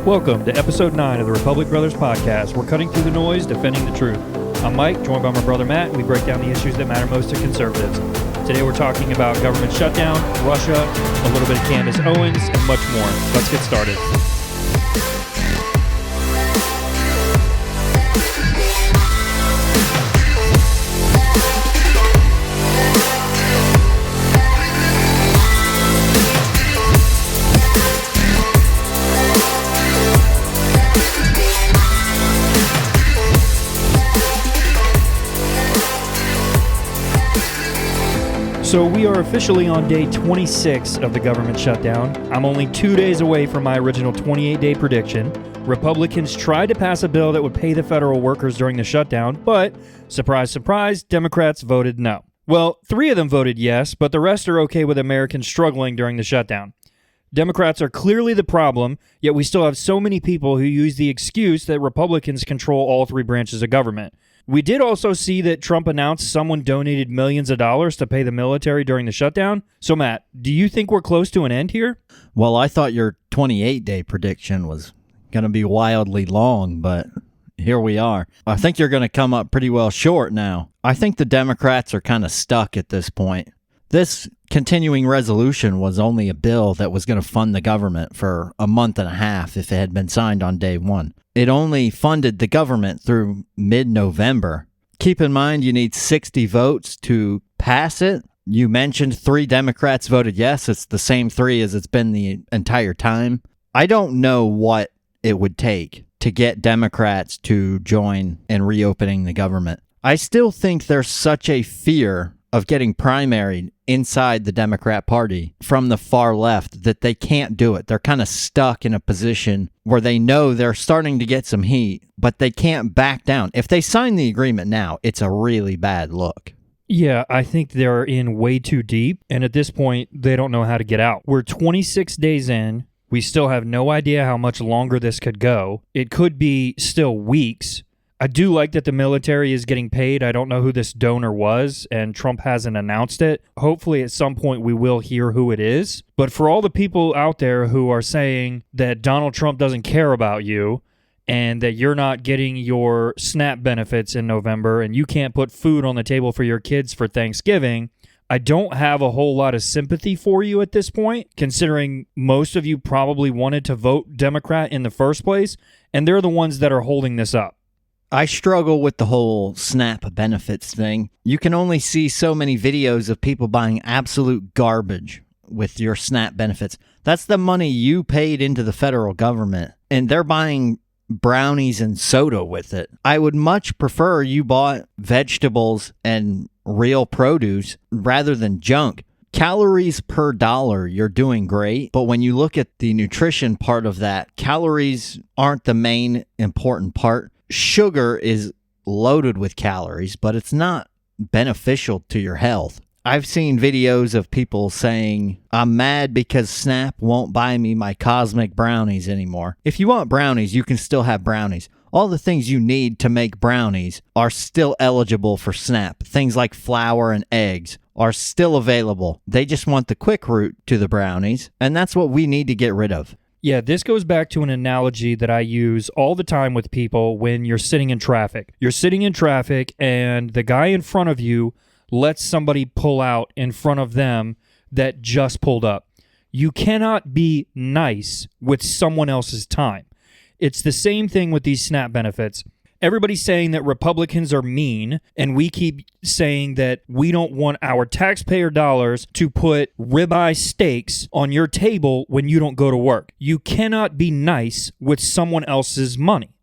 Welcome to episode 9 of the Republic Brothers podcast. We're cutting through the noise, defending the truth. I'm Mike, joined by my brother Matt, and we break down the issues that matter most to conservatives. Today we're talking about government shutdown, Russia, a little bit of Candace Owens, and much more. Let's get started. So we are officially on day 26 of the government shutdown. I'm only 2 days away from my original 28-day prediction. Republicans tried to pass a bill that would pay the federal workers during the shutdown, but surprise, surprise, Democrats voted no. Well, 3 of them voted yes, but the rest are okay with Americans struggling during the shutdown. Democrats are clearly the problem, yet we still have so many people who use the excuse that Republicans control all 3 branches of government. We did also see that Trump announced someone donated millions of dollars to pay the military during the shutdown. So, Matt, do you think we're close to an end here? Well, I thought your 28-day prediction was going to be wildly long, but here we are. I think you're going to come up pretty well short now. I think the Democrats are kind of stuck at this point. This continuing resolution was only a bill that was going to fund the government for a month and a half if it had been signed on day 1. It only funded the government through mid-November. Keep in mind you need 60 votes to pass it. You mentioned 3 Democrats voted yes. It's the same 3 as it's been the entire time. I don't know what it would take to get Democrats to join in reopening the government. I still think there's such a fear of getting primaried inside the Democrat Party from the far left that they can't do it. They're kind of stuck in a position where they know they're starting to get some heat, but they can't back down. If they sign the agreement now, it's a really bad look. Yeah, I think they're in way too deep, and at this point, they don't know how to get out. We're 26 days in. We still have no idea how much longer this could go. It could be still weeks. I do like that the military is getting paid. I don't know who this donor was, and Trump hasn't announced it. Hopefully at some point we will hear who it is. But for all the people out there who are saying that Donald Trump doesn't care about you and that you're not getting your SNAP benefits in November and you can't put food on the table for your kids for Thanksgiving, I don't have a whole lot of sympathy for you at this point, considering most of you probably wanted to vote Democrat in the first place, and they're the ones that are holding this up. I struggle with the whole SNAP benefits thing. You can only see so many videos of people buying absolute garbage with your SNAP benefits. That's the money you paid into the federal government, and they're buying brownies and soda with it. I would much prefer you bought vegetables and real produce rather than junk. Calories per dollar, you're doing great, but when you look at the nutrition part of that, calories aren't the main important part. Sugar is loaded with calories, but it's not beneficial to your health. I've seen videos of people saying, I'm mad because SNAP won't buy me my cosmic brownies anymore. If you want brownies, you can still have brownies. All the things you need to make brownies are still eligible for SNAP. Things like flour and eggs are still available. They just want the quick route to the brownies, and that's what we need to get rid of. Yeah, this goes back to an analogy that I use all the time with people when you're sitting in traffic. You're sitting in traffic and the guy in front of you lets somebody pull out in front of them that just pulled up. You cannot be nice with someone else's time. It's the same thing with these SNAP benefits. Everybody's saying that Republicans are mean, and we keep saying that we don't want our taxpayer dollars to put ribeye steaks on your table when you don't go to work. You cannot be nice with someone else's money.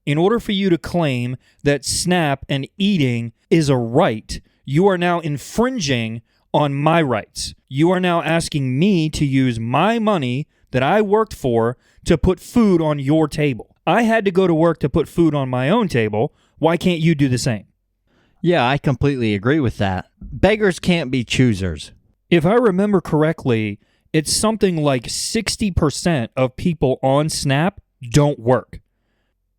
In order for you to claim that SNAP and eating is a right, you are now infringing on my rights. You are now asking me to use my money that I worked for to put food on your table. I had to go to work to put food on my own table. Why can't you do the same? Yeah, I completely agree with that. Beggars can't be choosers. If I remember correctly, it's something like 60% of people on SNAP don't work.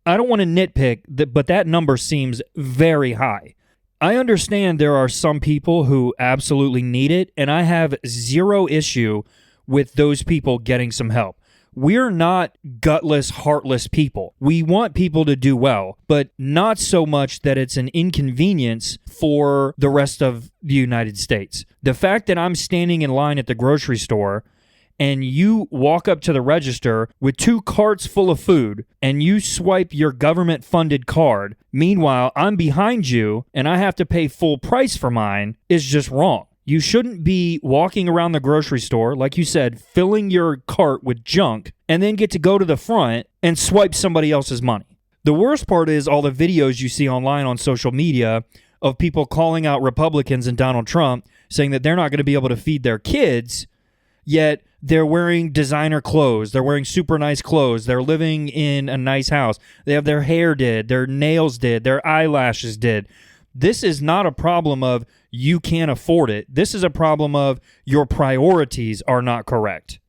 I don't want to nitpick, but that number seems very high. I understand there are some people who absolutely need it, and I have zero issue with those people getting some help. We're not gutless, heartless people. We want people to do well, but not so much that it's an inconvenience for the rest of the United States. The fact that I'm standing in line at the grocery store and you walk up to the register with 2 carts full of food and you swipe your government-funded card, meanwhile, I'm behind you and I have to pay full price for mine, is just wrong. You shouldn't be walking around the grocery store, like you said, filling your cart with junk, and then get to go to the front and swipe somebody else's money. The worst part is all the videos you see online on social media of people calling out Republicans and Donald Trump, saying that they're not going to be able to feed their kids, yet they're wearing designer clothes, they're wearing super nice clothes, they're living in a nice house, they have their hair did, their nails did, their eyelashes did. This is not a problem of you can't afford it. This is a problem of your priorities are not correct.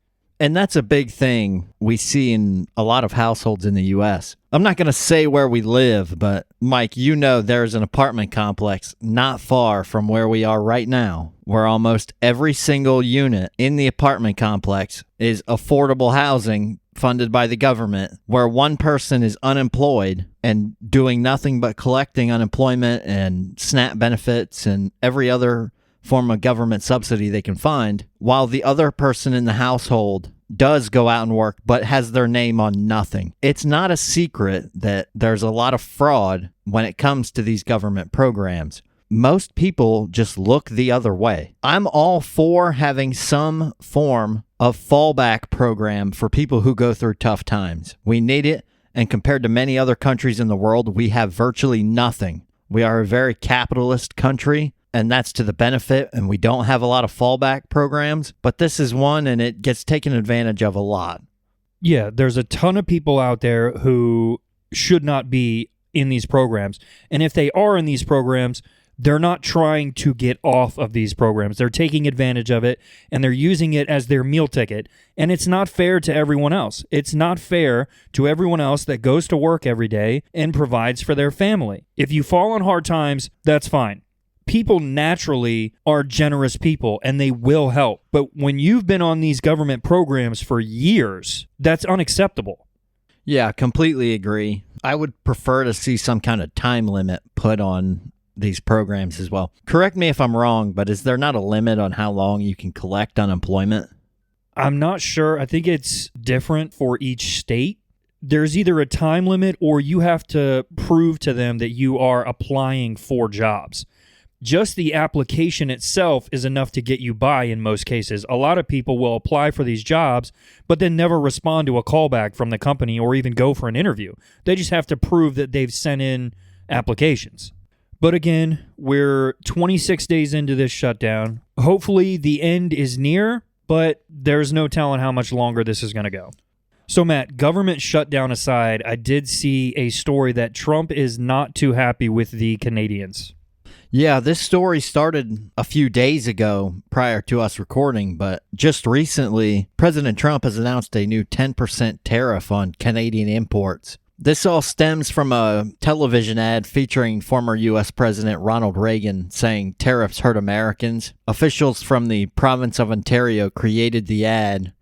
And that's a big thing we see in a lot of households in the U.S. I'm not going to say where we live, but Mike, you know there's an apartment complex not far from where we are right now, where almost every single unit in the apartment complex is affordable housing funded by the government, where one person is unemployed and doing nothing but collecting unemployment and SNAP benefits and every other form of government subsidy they can find, while the other person in the household does go out and work but has their name on nothing. It's not a secret that there's a lot of fraud when it comes to these government programs. Most people just look the other way. I'm all for having some form of fallback program for people who go through tough times. We need it, and compared to many other countries in the world, we have virtually nothing. We are a very capitalist country, and that's to the benefit, and we don't have a lot of fallback programs, but this is one, and it gets taken advantage of a lot. Yeah, there's a ton of people out there who should not be in these programs, and if they are in these programs, they're not trying to get off of these programs. They're taking advantage of it, and they're using it as their meal ticket. And it's not fair to everyone else. It's not fair to everyone else that goes to work every day and provides for their family. If you fall on hard times, that's fine. People naturally are generous people, and they will help. But when you've been on these government programs for years, that's unacceptable. Yeah, completely agree. I would prefer to see some kind of time limit put on these programs as well. Correct me if I'm wrong, but is there not a limit on how long you can collect unemployment? I'm not sure. I think it's different for each state. There's either a time limit or you have to prove to them that you are applying for jobs. Just the application itself is enough to get you by in most cases. A lot of people will apply for these jobs, but then never respond to a callback from the company or even go for an interview. They just have to prove that they've sent in applications. But again, we're 26 days into this shutdown. Hopefully the end is near, but there's no telling how much longer this is going to go. So Matt, government shutdown aside, I did see a story that Trump is not too happy with the Canadians. Yeah, this story started a few days ago prior to us recording, but just recently, President Trump has announced a new 10% tariff on Canadian imports. This all stems from a television ad featuring former U.S. President Ronald Reagan saying tariffs hurt Americans. Officials from the province of Ontario created the ad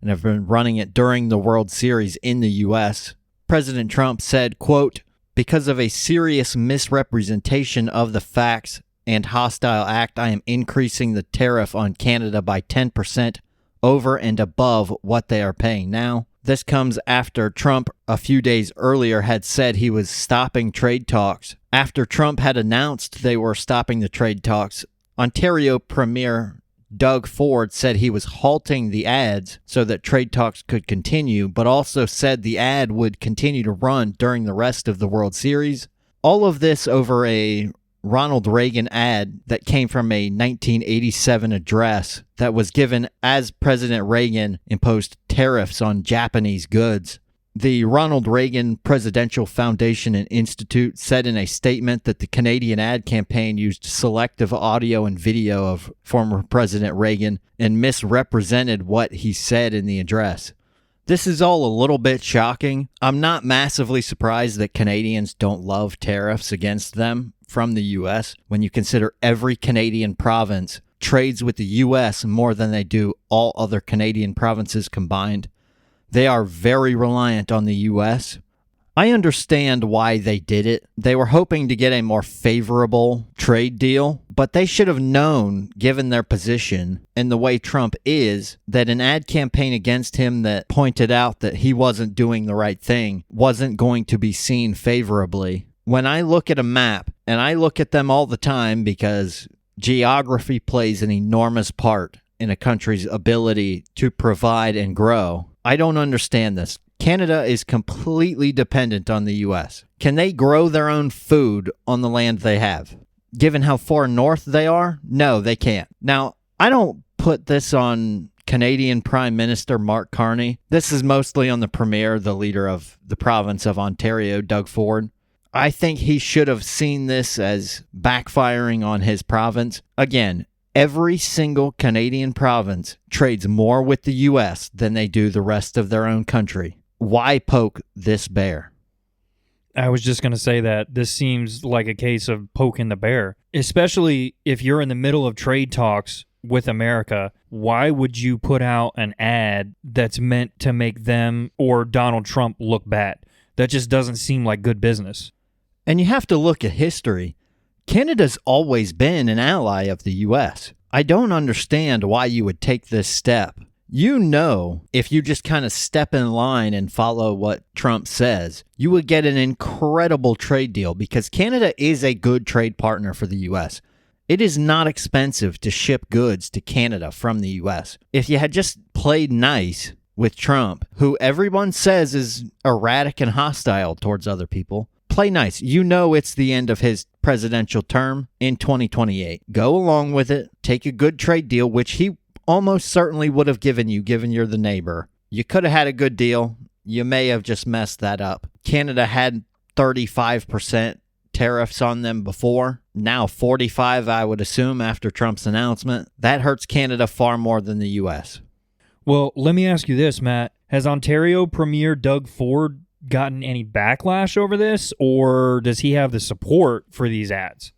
and have been running it during the World Series in the U.S. President Trump said, quote, "Because of a serious misrepresentation of the facts and hostile act, I am increasing the tariff on Canada by 10% over and above what they are paying now." This comes after Trump a few days earlier had said he was stopping trade talks. After Trump had announced they were stopping the trade talks, Ontario Premier Doug Ford said he was halting the ads so that trade talks could continue, but also said the ad would continue to run during the rest of the World Series. All of this over a Ronald Reagan ad that came from a 1987 address that was given as President Reagan imposed tariffs on Japanese goods. The Ronald Reagan Presidential Foundation and Institute said in a statement that the Canadian ad campaign used selective audio and video of former President Reagan and misrepresented what he said in the address. This is all a little bit shocking. I'm not massively surprised that Canadians don't love tariffs against them from the U.S. when you consider every Canadian province trades with the U.S. more than they do all other Canadian provinces combined. They are very reliant on the U.S. I understand why they did it. They were hoping to get a more favorable trade deal, but they should have known, given their position and the way Trump is, that an ad campaign against him that pointed out that he wasn't doing the right thing wasn't going to be seen favorably. When I look at a map, and I look at them all the time because geography plays an enormous part in a country's ability to provide and grow, I don't understand this. Canada is completely dependent on the U.S. Can they grow their own food on the land they have? Given how far north they are, no, they can't. Now, I don't put this on Canadian Prime Minister Mark Carney. This is mostly on the Premier, the leader of the province of Ontario, Doug Ford. I think he should have seen this as backfiring on his province. Again, every single Canadian province trades more with the U.S. than they do the rest of their own country. Why poke this bear? I was just going to say that this seems like a case of poking the bear, especially if you're in the middle of trade talks with America. Why would you put out an ad that's meant to make them or Donald Trump look bad? That just doesn't seem like good business. And you have to look at history. Canada's always been an ally of the U.S. I don't understand why you would take this step. You know, if you just kind of step in line and follow what Trump says, you would get an incredible trade deal because Canada is a good trade partner for the U.S. It is not expensive to ship goods to Canada from the U.S. If you had just played nice with Trump, who everyone says is erratic and hostile towards other people, play nice. You know it's the end of his presidential term in 2028. Go along with it. Take a good trade deal, which he almost certainly would have given you, given you're the neighbor. You could have had a good deal. You may have just messed that up. Canada had 35% tariffs on them before. Now 45, I would assume, after Trump's announcement. That hurts Canada far more than the U.S. Well, let me ask you this, Matt. Has Ontario Premier Doug Ford gotten any backlash over this, or does he have the support for these ads?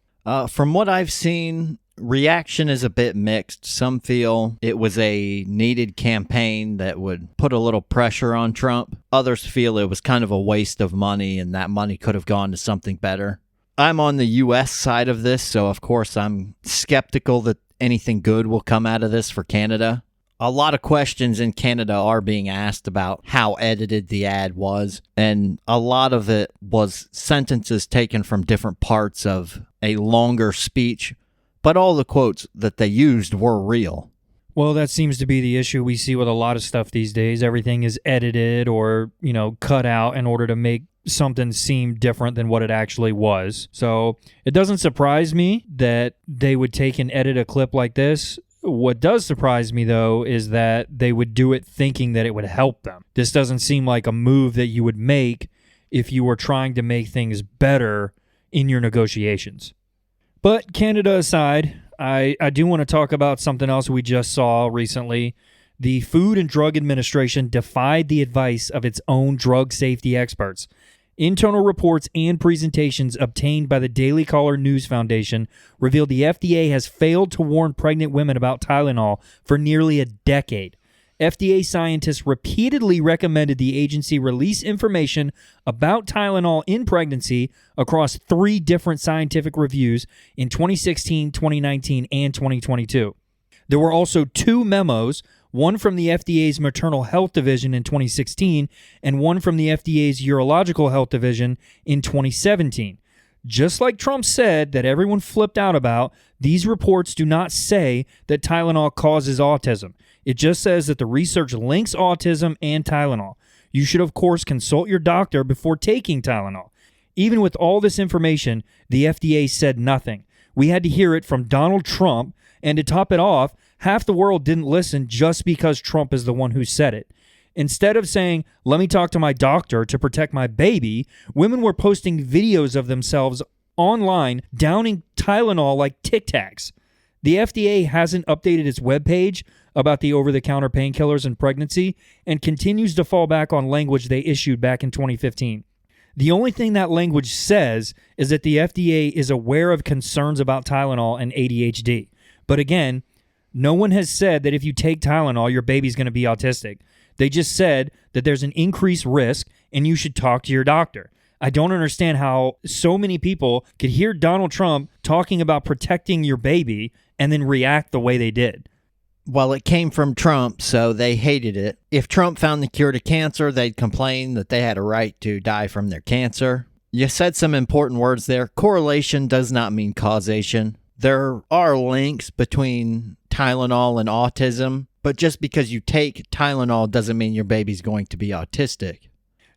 From what I've seen, reaction is a bit mixed. Some feel it was a needed campaign that would put a little pressure on Trump. Others feel it was kind of a waste of money and that money could have gone to something better. I'm on the U.S. side of this, so of course I'm skeptical that anything good will come out of this for Canada. A lot of questions in Canada are being asked about how edited the ad was, and a lot of it was sentences taken from different parts of a longer speech, but all the quotes that they used were real. Well, that seems to be the issue we see with a lot of stuff these days. Everything is edited or, cut out in order to make something seem different than what it actually was. So it doesn't surprise me that they would take and edit a clip like this. What does surprise me, though, is that they would do it thinking that it would help them. This doesn't seem like a move that you would make if you were trying to make things better in your negotiations. But Canada aside, I do want to talk about something else we just saw recently. The Food and Drug Administration defied the advice of its own drug safety experts. Internal reports and presentations obtained by the Daily Caller News Foundation revealed the FDA has failed to warn pregnant women about Tylenol for nearly a decade. FDA scientists repeatedly recommended the agency release information about Tylenol in pregnancy across 3 different scientific reviews in 2016, 2019, and 2022. There were also 2 memos, one from the FDA's Maternal Health Division in 2016 and one from the FDA's Urological Health Division in 2017. Just like Trump said that everyone flipped out about, these reports do not say that Tylenol causes autism. It just says that the research links autism and Tylenol. You should, of course, consult your doctor before taking Tylenol. Even with all this information, the FDA said nothing. We had to hear it from Donald Trump, and to top it off, half the world didn't listen just because Trump is the one who said it. Instead of saying, let me talk to my doctor to protect my baby, women were posting videos of themselves online downing Tylenol like Tic Tacs. The FDA hasn't updated its webpage about the over-the-counter painkillers in pregnancy and continues to fall back on language they issued back in 2015. The only thing that language says is that the FDA is aware of concerns about Tylenol and ADHD. But again, no one has said that if you take Tylenol, your baby's going to be autistic. They just said that there's an increased risk and you should talk to your doctor. I don't understand how so many people could hear Donald Trump talking about protecting your baby and then react the way they did. Well, it came from Trump, so they hated it. If Trump found the cure to cancer, they'd complain that they had a right to die from their cancer. You said some important words there. Correlation does not mean causation. There are links between Tylenol and autism, but just because you take Tylenol doesn't mean your baby's going to be autistic.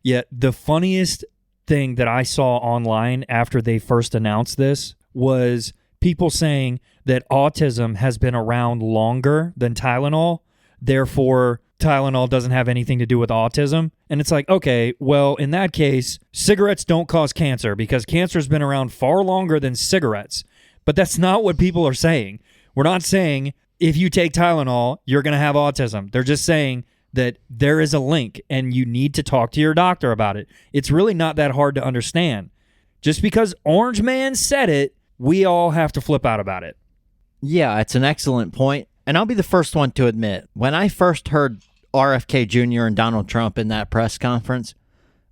Yeah, the funniest thing that I saw online after they first announced this was people saying that autism has been around longer than Tylenol, therefore Tylenol doesn't have anything to do with autism. And it's like, okay, well, in that case, cigarettes don't cause cancer because cancer's been around far longer than cigarettes. But that's not what people are saying. We're not saying if you take Tylenol, you're going to have autism. They're just saying that there is a link and you need to talk to your doctor about it. It's really not that hard to understand. Just because Orange Man said it, we all have to flip out about it. Yeah, it's an excellent point. And I'll be the first one to admit, when I first heard RFK Jr. and Donald Trump in that press conference,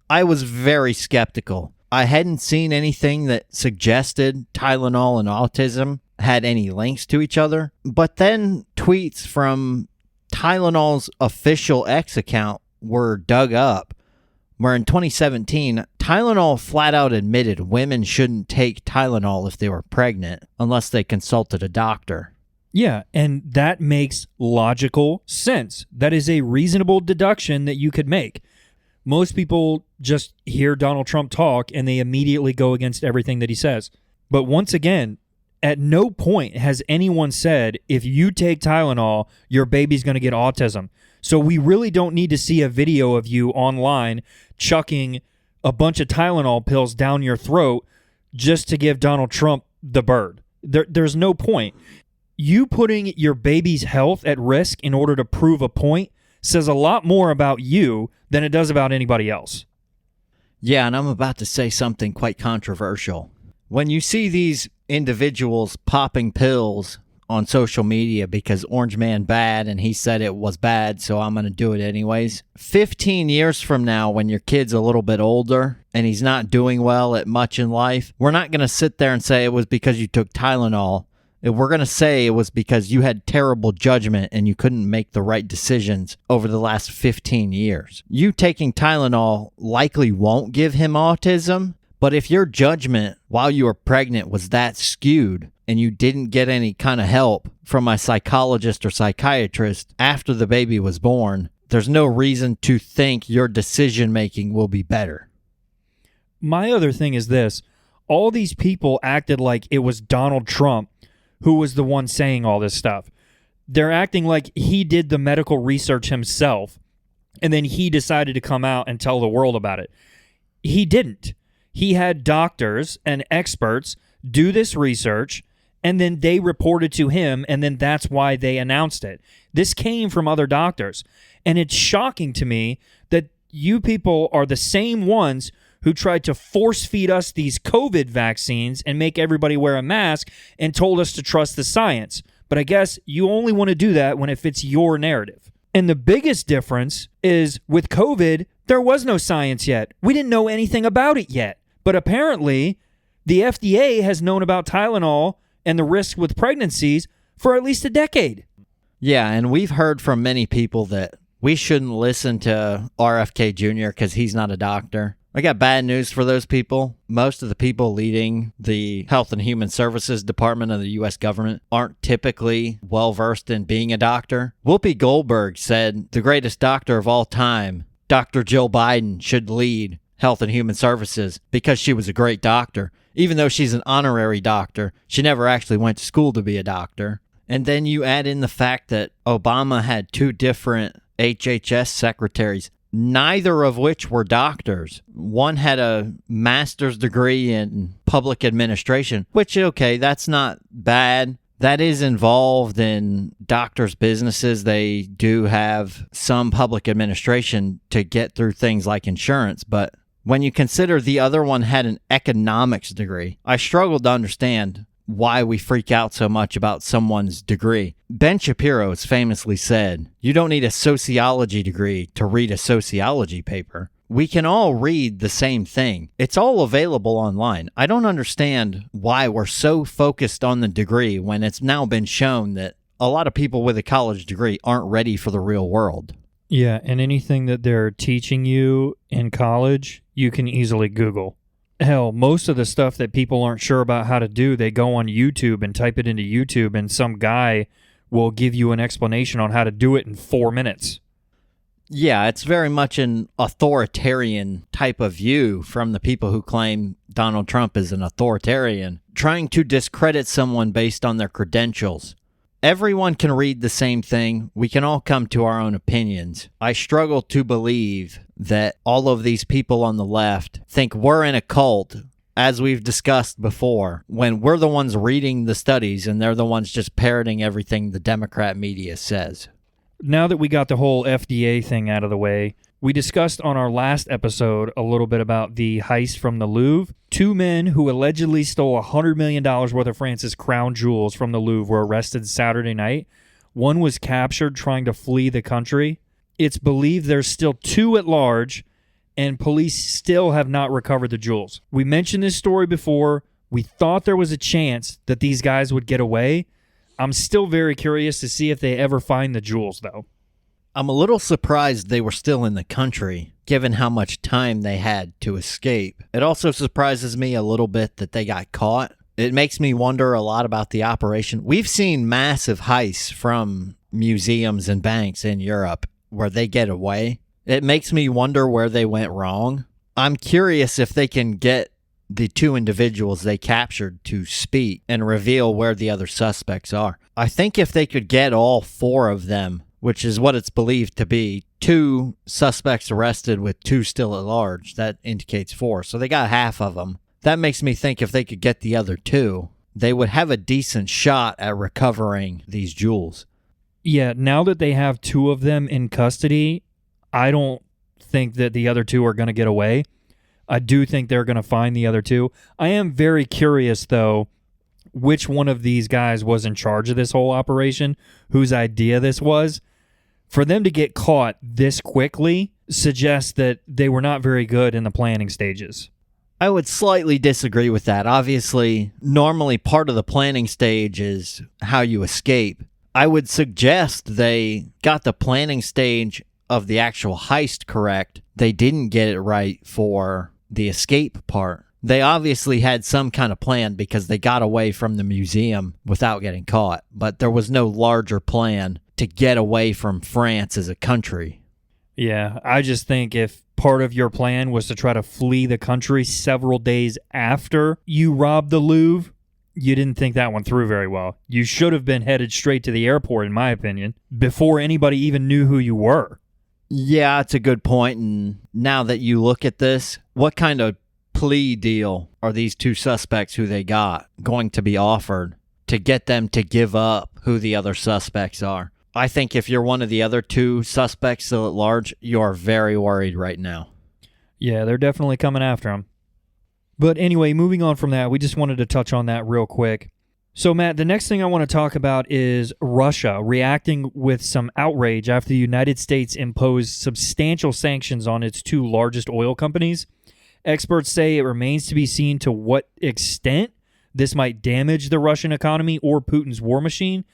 I was very skeptical. I hadn't seen anything that suggested Tylenol and autism had any links to each other. But then tweets from Tylenol's official X account were dug up, where in 2017, Tylenol flat out admitted women shouldn't take Tylenol if they were pregnant unless they consulted a doctor. Yeah, and that makes logical sense. That is a reasonable deduction that you could make. Most people just hear Donald Trump talk and they immediately go against everything that he says. But once again, at no point has anyone said, if you take Tylenol, your baby's going to get autism. So we really don't need to see a video of you online chucking a bunch of Tylenol pills down your throat just to give Donald Trump the bird. There's no point. You putting your baby's health at risk in order to prove a point says a lot more about you than it does about anybody else. Yeah, and I'm about to say something quite controversial. When you see these individuals popping pills on social media because Orange Man bad and he said it was bad, so I'm going to do it anyways. 15 years from now, when your kid's a little bit older and he's not doing well at much in life, we're not going to sit there and say it was because you took Tylenol. We're going to say it was because you had terrible judgment and you couldn't make the right decisions over the last 15 years. You taking Tylenol likely won't give him autism, but if your judgment while you were pregnant was that skewed and you didn't get any kind of help from a psychologist or psychiatrist after the baby was born, there's no reason to think your decision making will be better. My other thing is this. All these people acted like it was Donald Trump who was the one saying all this stuff. They're acting like he did the medical research himself, and then he decided to come out and tell the world about it. He didn't. He had doctors and experts do this research, and then they reported to him, and then that's why they announced it. This came from other doctors, and it's shocking to me that you people are the same ones who tried to force feed us these COVID vaccines and make everybody wear a mask and told us to trust the science. But I guess you only want to do that when it fits your narrative. And the biggest difference is with COVID, there was no science yet. We didn't know anything about it yet. But apparently, the FDA has known about Tylenol and the risk with pregnancies for at least a decade. Yeah, and we've heard from many people that we shouldn't listen to RFK Jr. because he's not a doctor. I got bad news for those people. Most of the people leading the Health and Human Services Department of the U.S. government aren't typically well-versed in being a doctor. Whoopi Goldberg said the greatest doctor of all time, Dr. Jill Biden, should lead Health and Human Services because she was a great doctor. Even though she's an honorary doctor, she never actually went to school to be a doctor. And then you add in the fact that Obama had two different HHS secretaries, neither of which were doctors. One had a master's degree in public administration, which, okay, that's not bad. That is involved in doctors' businesses. They do have some public administration to get through things like insurance. But when you consider the other one had an economics degree, I struggle to understand why we freak out so much about someone's degree. Ben Shapiro has famously said, you don't need a sociology degree to read a sociology paper. We can all read the same thing. It's all available online. I don't understand why we're so focused on the degree when it's now been shown that a lot of people with a college degree aren't ready for the real world. Yeah, and anything that they're teaching you in college, you can easily Google. Hell, most of the stuff that people aren't sure about how to do, they go on YouTube and type it into YouTube, and some guy will give you an explanation on how to do it in 4 minutes. Yeah, it's very much an authoritarian type of view from the people who claim Donald Trump is an authoritarian, trying to discredit someone based on their credentials. Everyone can read the same thing. We can all come to our own opinions. I struggle to believe that all of these people on the left think we're in a cult, as we've discussed before, when we're the ones reading the studies and they're the ones just parroting everything the Democrat media says. Now that we got the whole FDA thing out of the way, we discussed on our last episode a little bit about the heist from the Louvre. 2 men who allegedly stole $100 million worth of France's crown jewels from the Louvre were arrested Saturday night. One was captured trying to flee the country. It's believed there's still 2 at large, and police still have not recovered the jewels. We mentioned this story before. We thought there was a chance that these guys would get away. I'm still very curious to see if they ever find the jewels, though. I'm a little surprised they were still in the country, given how much time they had to escape. It also surprises me a little bit that they got caught. It makes me wonder a lot about the operation. We've seen massive heists from museums and banks in Europe where they get away. It makes me wonder where they went wrong. I'm curious if they can get the 2 individuals they captured to speak and reveal where the other suspects are. I think if they could get all 4 of them, which is what it's believed to be, 2 suspects arrested with 2 still at large, that indicates 4. So they got half of them. That makes me think if they could get the other 2, they would have a decent shot at recovering these jewels. Yeah, now that they have 2 of them in custody, I don't think that the other 2 are going to get away. I do think they're going to find the other 2. I am very curious, though, which one of these guys was in charge of this whole operation, whose idea this was. For them to get caught this quickly suggests that they were not very good in the planning stages. I would slightly disagree with that. Obviously, normally part of the planning stage is how you escape. I would suggest they got the planning stage of the actual heist correct. They didn't get it right for the escape part. They obviously had some kind of plan because they got away from the museum without getting caught, but there was no larger plan to get away from France as a country. Yeah, I just think if part of your plan was to try to flee the country several days after you robbed the Louvre, you didn't think that one through very well. You should have been headed straight to the airport, in my opinion, before anybody even knew who you were. Yeah, it's a good point. And now that you look at this, what kind of plea deal are these 2 suspects who they got going to be offered to get them to give up who the other suspects are? I think if you're one of the other 2 suspects still at large, you're very worried right now. Yeah, they're definitely coming after him. But anyway, moving on from that, we just wanted to touch on that real quick. So, Matt, the next thing I want to talk about is Russia reacting with some outrage after the United States imposed substantial sanctions on its 2 largest oil companies. Experts say it remains to be seen to what extent this might damage the Russian economy or Putin's war machine.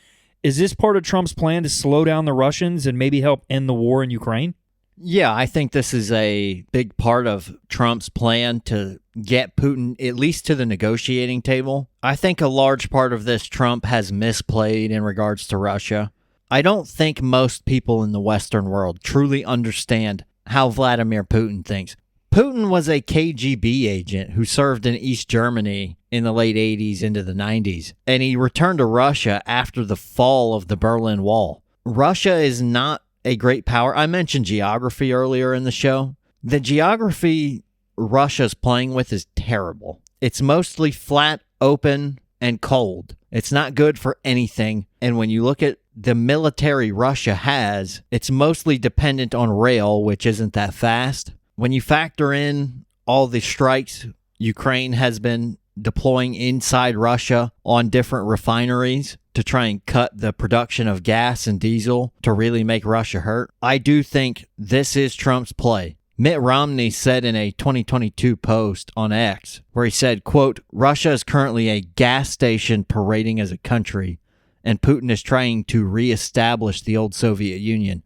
Is this part of Trump's plan to slow down the Russians and maybe help end the war in Ukraine? Yeah, I think this is a big part of Trump's plan to get Putin at least to the negotiating table. I think a large part of this Trump has misplayed in regards to Russia. I don't think most people in the Western world truly understand how Vladimir Putin thinks. Putin was a KGB agent who served in East Germany in the late 80s into the 90s, and he returned to Russia after the fall of the Berlin Wall. Russia is not a great power. I mentioned geography earlier in the show. The geography Russia's playing with is terrible. It's mostly flat, open, and cold. It's not good for anything. And when you look at the military Russia has, it's mostly dependent on rail, which isn't that fast. When you factor in all the strikes Ukraine has been deploying inside Russia on different refineries to try and cut the production of gas and diesel to really make Russia hurt. I do think this is Trump's play. Mitt Romney said in a 2022 post on X, where he said, quote, "Russia is currently a gas station parading as a country, and Putin is trying to reestablish the old Soviet Union."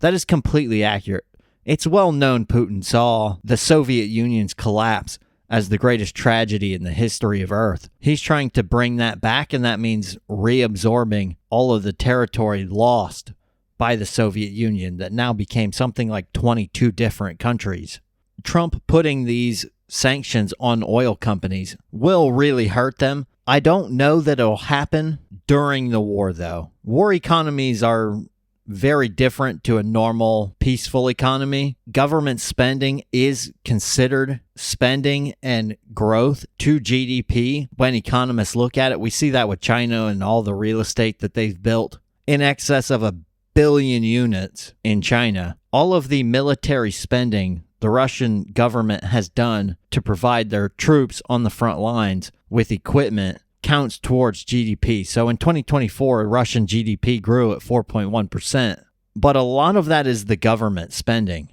That is completely accurate. It's well known Putin saw the Soviet Union's collapse as the greatest tragedy in the history of Earth. He's trying to bring that back, and that means reabsorbing all of the territory lost by the Soviet Union that now became something like 22 different countries. Trump putting these sanctions on oil companies will really hurt them. I don't know that it'll happen during the war, though. War economies are very different to a normal, peaceful economy. Government spending is considered spending and growth to GDP when economists look at it. We see that with China and all the real estate that they've built, in excess of 1 billion units in China. All of the military spending the Russian government has done to provide their troops on the front lines with equipment counts towards GDP. So in 2024, Russian GDP grew at 4.1%. But a lot of that is the government spending.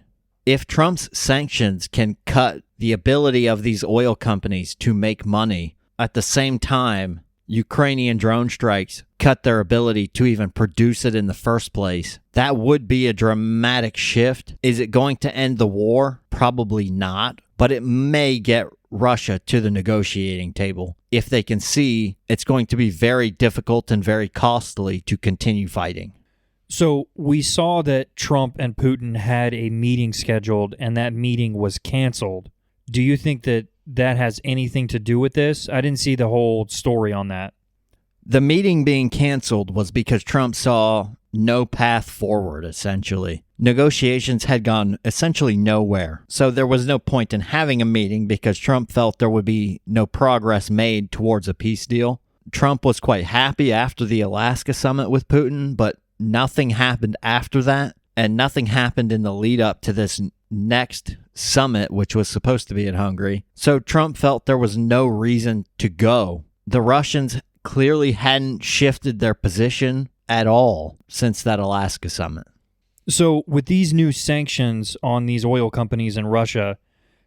If Trump's sanctions can cut the ability of these oil companies to make money, at the same time, Ukrainian drone strikes cut their ability to even produce it in the first place, that would be a dramatic shift. Is it going to end the war? Probably not, but it may get Russia to the negotiating table if they can see it's going to be very difficult and very costly to continue fighting. So we saw that Trump and Putin had a meeting scheduled and that meeting was canceled. Do you think that that has anything to do with this? I didn't see the whole story on that. The meeting being canceled was because Trump saw no path forward, essentially. Negotiations had gone essentially nowhere. So there was no point in having a meeting because Trump felt there would be no progress made towards a peace deal. Trump was quite happy after the Alaska summit with Putin, but nothing happened after that, and nothing happened in the lead up to this next summit, which was supposed to be in Hungary. So Trump felt there was no reason to go. The Russians clearly hadn't shifted their position at all since that Alaska summit. So with these new sanctions on these oil companies in Russia,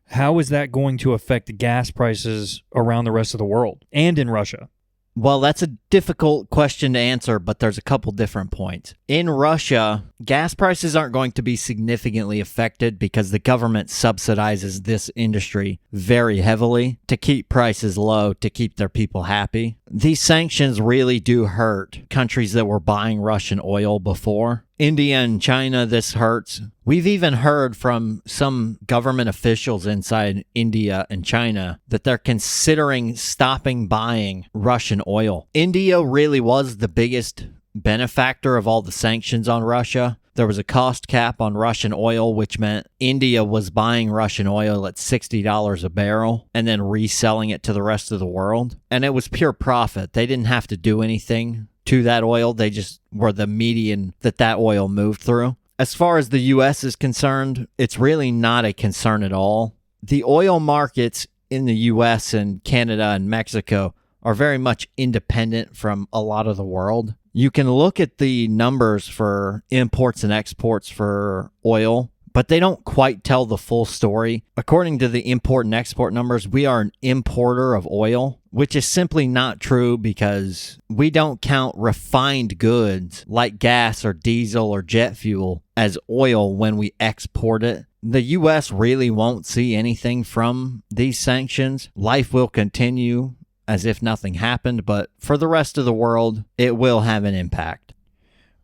how is that going to affect gas prices around the rest of the world and in Russia? Well, that's a difficult question to answer, but there's a couple different points. In Russia, gas prices aren't going to be significantly affected because the government subsidizes this industry very heavily to keep prices low, to keep their people happy. These sanctions really do hurt countries that were buying Russian oil before. India and China, this hurts. We've even heard from some government officials inside India and China that they're considering stopping buying Russian oil. India really was the biggest benefactor of all the sanctions on Russia. There was a cost cap on Russian oil, which meant India was buying Russian oil at $60 a barrel and then reselling it to the rest of the world. And it was pure profit. They didn't have to do anything to that oil. They just were the median that oil moved through. As far as the U.S. is concerned, it's really not a concern at all. The oil markets in the U.S. and Canada and Mexico are very much independent from a lot of the world. You can look at the numbers for imports and exports for oil, but they don't quite tell the full story. According to the import and export numbers, we are an importer of oil, which is simply not true because we don't count refined goods like gas or diesel or jet fuel as oil when we export it. The U.S. really won't see anything from these sanctions. Life will continue as if nothing happened, but for the rest of the world, it will have an impact.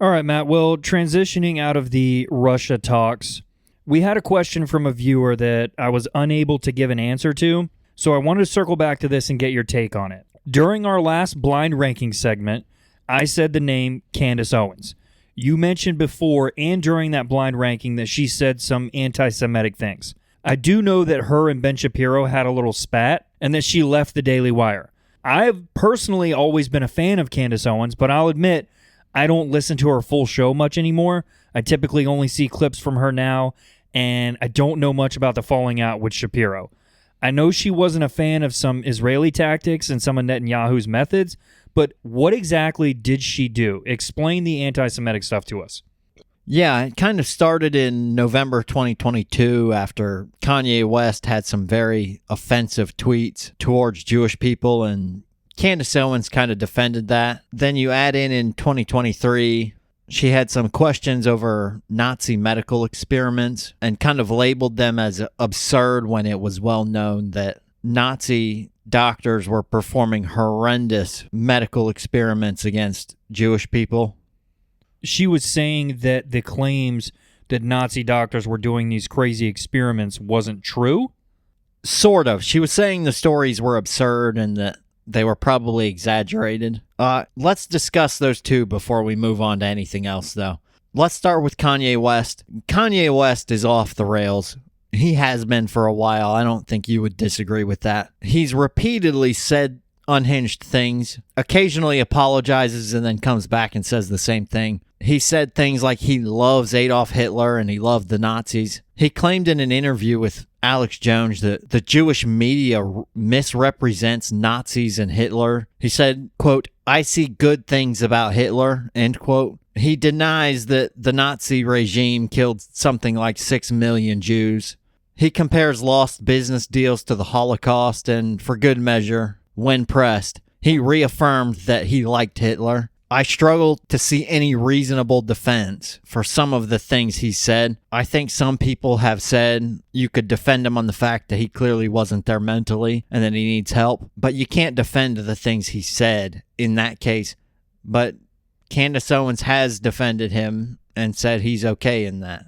All right, Matt. Well, transitioning out of the Russia talks, we had a question from a viewer that I was unable to give an answer to, so I wanted to circle back to this and get your take on it. During our last blind ranking segment, I said the name Candace Owens. You mentioned before and during that blind ranking that she said some anti-Semitic things. I do know that her and Ben Shapiro had a little spat and that she left the Daily Wire. I've personally always been a fan of Candace Owens, but I'll admit I don't listen to her full show much anymore. I typically only see clips from her now, and I don't know much about the falling out with Shapiro. I know she wasn't a fan of some Israeli tactics and some of Netanyahu's methods, but what exactly did she do? Explain the anti-Semitic stuff to us. Yeah, it kind of started in November 2022 after Kanye West had some very offensive tweets towards Jewish people, and Candace Owens kind of defended that. Then you add in 2023, she had some questions over Nazi medical experiments and kind of labeled them as absurd when it was well known that Nazi doctors were performing horrendous medical experiments against Jewish people. She was saying that the claims that Nazi doctors were doing these crazy experiments wasn't true? Sort of. She was saying the stories were absurd and that they were probably exaggerated. Let's discuss those two before we move on to anything else, though. Let's start with Kanye West. Kanye West is off the rails. He has been for a while. I don't think you would disagree with that. He's repeatedly said unhinged things, occasionally apologizes, and then comes back and says the same thing. He said things like he loves Adolf Hitler and he loved the Nazis. He claimed in an interview with Alex Jones that the Jewish media misrepresents Nazis and Hitler. He said, quote, "I see good things about Hitler," end quote. He denies that the Nazi regime killed something like 6 million Jews. He compares lost business deals to the Holocaust, and for good measure, when pressed, he reaffirmed that he liked Hitler. I struggle to see any reasonable defense for some of the things he said. I think some people have said you could defend him on the fact that he clearly wasn't there mentally and that he needs help, but you can't defend the things he said in that case. But Candace Owens has defended him and said he's okay in that.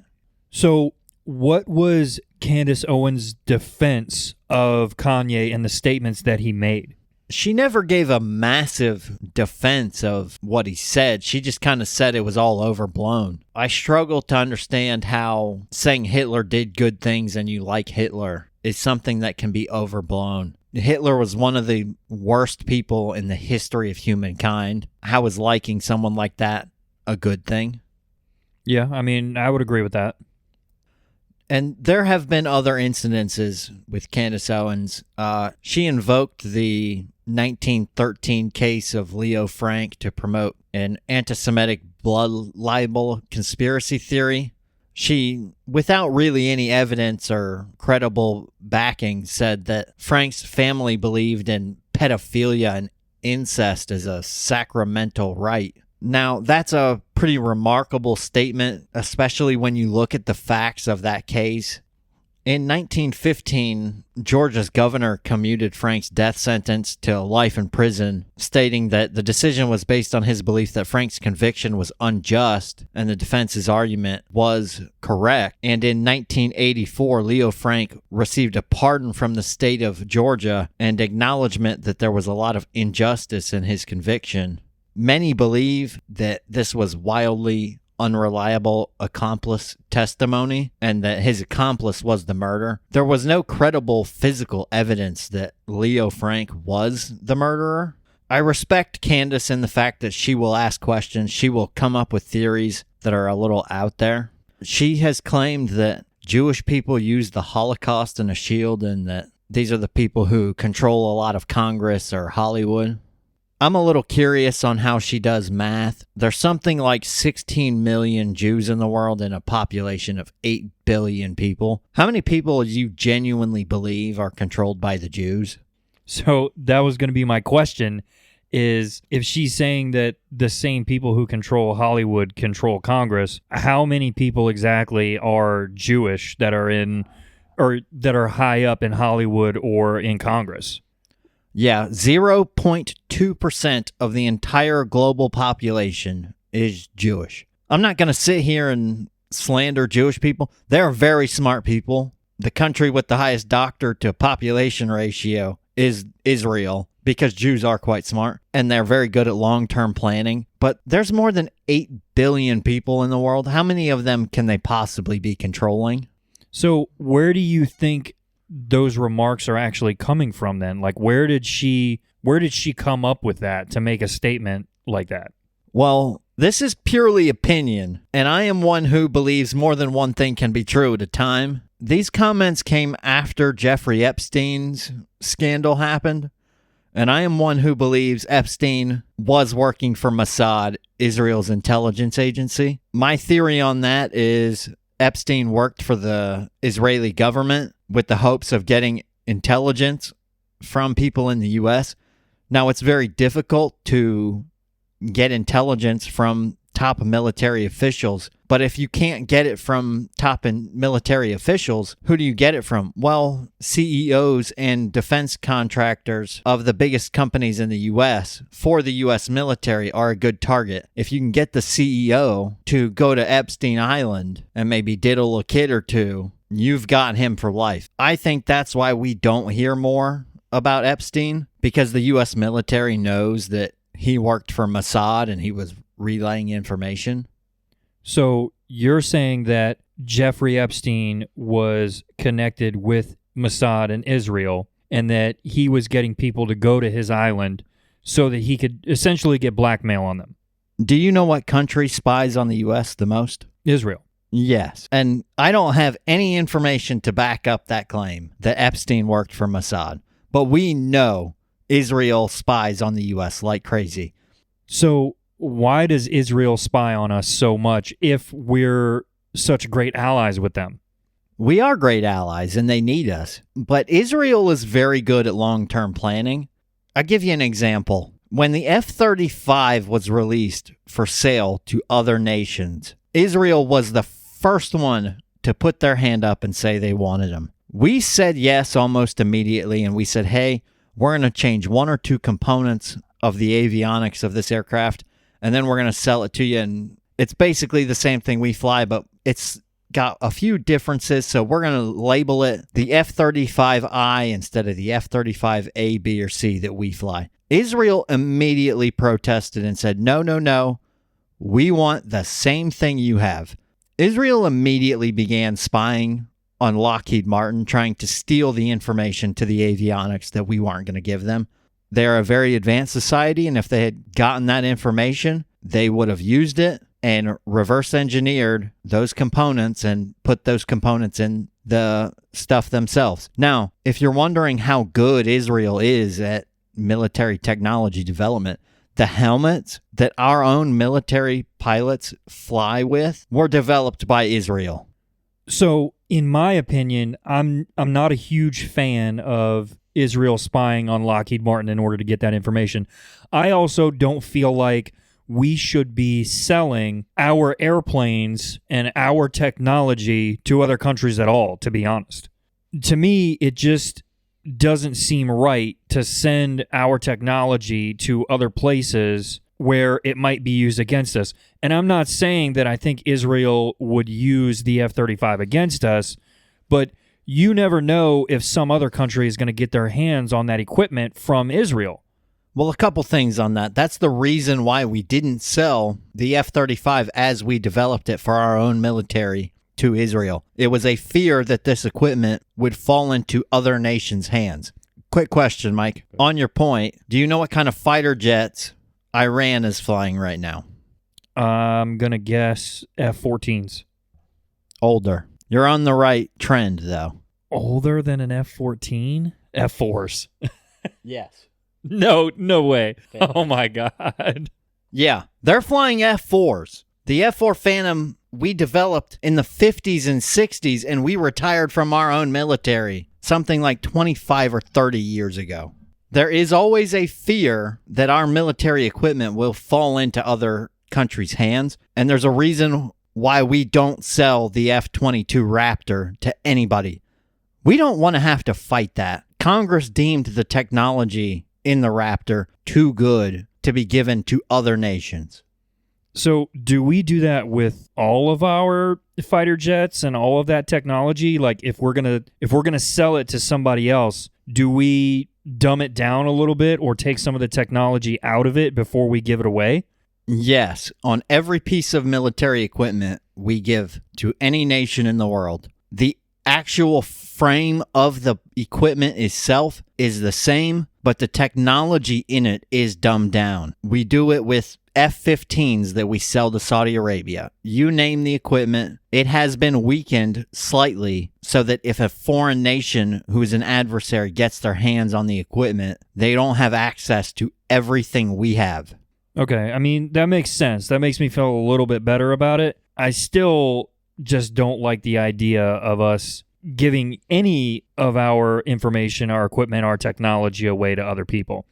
So what was Candace Owens' defense of Kanye and the statements that he made? She never gave a massive defense of what he said. She just kind of said it was all overblown. I struggle to understand how saying Hitler did good things and you like Hitler is something that can be overblown. Hitler was one of the worst people in the history of humankind. How is liking someone like that a good thing? Yeah, I mean, I would agree with that. And there have been other incidences with Candace Owens. She invoked the 1913 case of Leo Frank to promote an anti-Semitic blood libel conspiracy theory. She, without really any evidence or credible backing, said that Frank's family believed in pedophilia and incest as a sacramental right. Now, that's a pretty remarkable statement, especially when you look at the facts of that case. In 1915, Georgia's governor commuted Frank's death sentence to life in prison, stating that the decision was based on his belief that Frank's conviction was unjust and the defense's argument was correct. And in 1984, Leo Frank received a pardon from the state of Georgia and acknowledgement that there was a lot of injustice in his conviction. Many believe that this was wildly unreliable accomplice testimony and that his accomplice was the murderer. There was no credible physical evidence that Leo Frank was the murderer. I respect Candace in the fact that she will ask questions. She will come up with theories that are a little out there. She has claimed that Jewish people use the Holocaust as a shield and that these are the people who control a lot of Congress or Hollywood. I'm a little curious on how she does math. There's something like 16 million Jews in the world and a population of 8 billion people. How many people do you genuinely believe are controlled by the Jews? So that was going to be my question, is if she's saying that the same people who control Hollywood control Congress, how many people exactly are Jewish that are in or that are high up in Hollywood or in Congress? Yeah, 0.2% of the entire global population is Jewish. I'm not going to sit here and slander Jewish people. They're very smart people. The country with the highest doctor to population ratio is Israel because Jews are quite smart and they're very good at long-term planning. But there's more than 8 billion people in the world. How many of them can they possibly be controlling? So where do you think those remarks are actually coming from then? Like, where did she come up with that to make a statement like that? Well, this is purely opinion, and I am one who believes more than one thing can be true at a time. these comments came after Jeffrey Epstein's scandal happened. And I am one who believes Epstein was working for Mossad, Israel's intelligence agency. My theory on that is Epstein worked for the Israeli government with the hopes of getting intelligence from people in the U.S. Now, it's very difficult to get intelligence from top military officials, but if you can't get it from top military officials, who do you get it from? Well, CEOs and defense contractors of the biggest companies in the U.S. for the U.S. military are a good target. If you can get the CEO to go to Epstein Island and maybe diddle a kid or two, you've got him for life. I think that's why we don't hear more about Epstein, because the U.S. military knows that he worked for Mossad and he was relaying information. So you're saying that Jeffrey Epstein was connected with Mossad in Israel and that he was getting people to go to his island so that he could essentially get blackmail on them? Do you know what country spies on the U.S. the most? Israel. Yes. And I don't have any information to back up that claim that Epstein worked for Mossad. But we know Israel spies on the U.S. like crazy. So why does Israel spy on us so much if we're such great allies with them? We are great allies and they need us. But Israel is very good at long-term planning. I'll give you an example. When the F-35 was released for sale to other nations, Israel was the first one to put their hand up and say they wanted them. We said yes almost immediately, and we said, hey, we're going to change one or two components of the avionics of this aircraft, and then we're going to sell it to you. And it's basically the same thing we fly, but it's got a few differences, so we're going to label it the F-35I instead of the F-35A, B, or C that we fly. Israel immediately protested and said, no, no, no, we want the same thing you have. Israel immediately began spying on Lockheed Martin, trying to steal the information to the avionics that we weren't going to give them. They're a very advanced society, and if they had gotten that information, they would have used it and reverse engineered those components and put those components in the stuff themselves. Now, if you're wondering how good Israel is at military technology development, the helmets that our own military pilots fly with were developed by Israel. So, in my opinion, I'm not a huge fan of Israel spying on Lockheed Martin in order to get that information. I also don't feel like we should be selling our airplanes and our technology to other countries at all, to be honest. To me, it just doesn't seem right to send our technology to other places where it might be used against us. And I'm not saying that I think Israel would use the F-35 against us, but you never know if some other country is going to get their hands on that equipment from Israel. Well, a couple things on that. That's the reason why we didn't sell the F-35 as we developed it for our own military to Israel. It was a fear that this equipment would fall into other nations' hands. Quick question, Mike. On your point, do you know what kind of fighter jets Iran is flying right now? I'm going to guess F-14s. Older. You're on the right trend, though. Older than an F-14? F-4s. Yes. No way. Oh, my God. Yeah, they're flying F-4s. The F-4 Phantom we developed in the 50s and 60s, and we retired from our own military something like 25 or 30 years ago. There is always a fear that our military equipment will fall into other countries' hands, and there's a reason why we don't sell the F-22 Raptor to anybody. We don't want to have to fight that. Congress deemed the technology in the Raptor too good to be given to other nations. So do we do that with all of our fighter jets and all of that technology? Like if we're gonna sell it to somebody else, do we dumb it down a little bit or take some of the technology out of it before we give it away? Yes, on every piece of military equipment we give to any nation in the world, the actual frame of the equipment itself is the same, but the technology in it is dumbed down. We do it with F-15s that we sell to Saudi Arabia. You name the equipment, it has been weakened slightly so that if a foreign nation who's an adversary gets their hands on the equipment, they don't have access to everything we have. Okay, I mean, that makes sense. That makes me feel a little bit better about it. I still just don't like the idea of us giving any of our information, our equipment, our technology away to other people.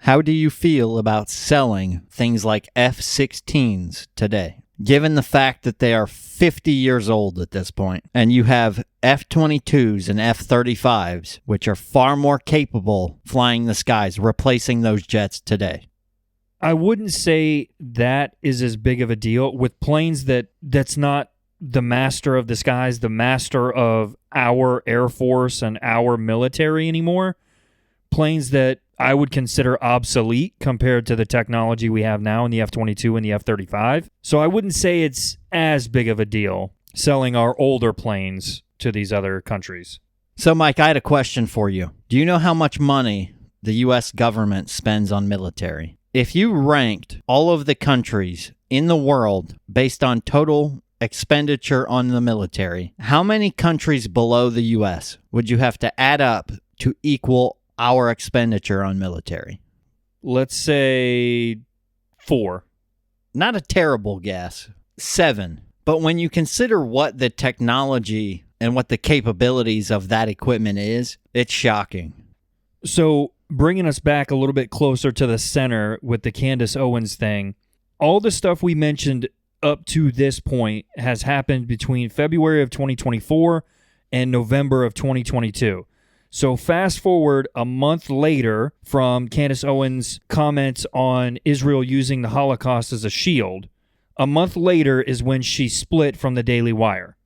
How do you feel about selling things like F-16s today, given the fact that they are 50 years old at this point, and you have F-22s and F-35s, which are far more capable flying the skies, replacing those jets today? I wouldn't say that is as big of a deal with planes that's not the master of the skies, the master of our Air Force and our military anymore. Planes that I would consider obsolete compared to the technology we have now in the F-22 and the F-35. So I wouldn't say it's as big of a deal selling our older planes to these other countries. So, Mike, I had a question for you. Do you know how much money the U.S. government spends on military? If you ranked all of the countries in the world based on total expenditure on the military, how many countries below the U.S. would you have to add up to equal our expenditure on military? Let's say 4. Not a terrible guess. 7. But when you consider what the technology and what the capabilities of that equipment is, it's shocking. So bringing us back a little bit closer to the center with the Candace Owens thing, all the stuff we mentioned up to this point has happened between February of 2024 and November of 2022. So fast forward a month later from Candace Owens' comments on Israel using the Holocaust as a shield. A month later is when she split from the Daily Wire.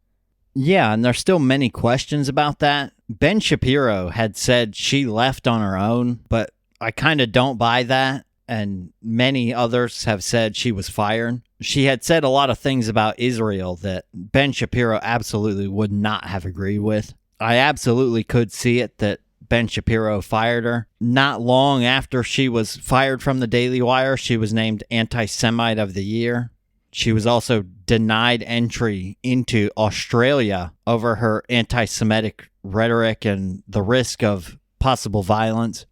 Yeah, and there's still many questions about that. Ben Shapiro had said she left on her own, but I kind of don't buy that. And many others have said she was fired. She had said a lot of things about Israel that Ben Shapiro absolutely would not have agreed with. I absolutely could see it that Ben Shapiro fired her. Not long after she was fired from the Daily Wire, she was named Anti-Semite of the Year. She was also denied entry into Australia over her anti-Semitic rhetoric and the risk of possible violence.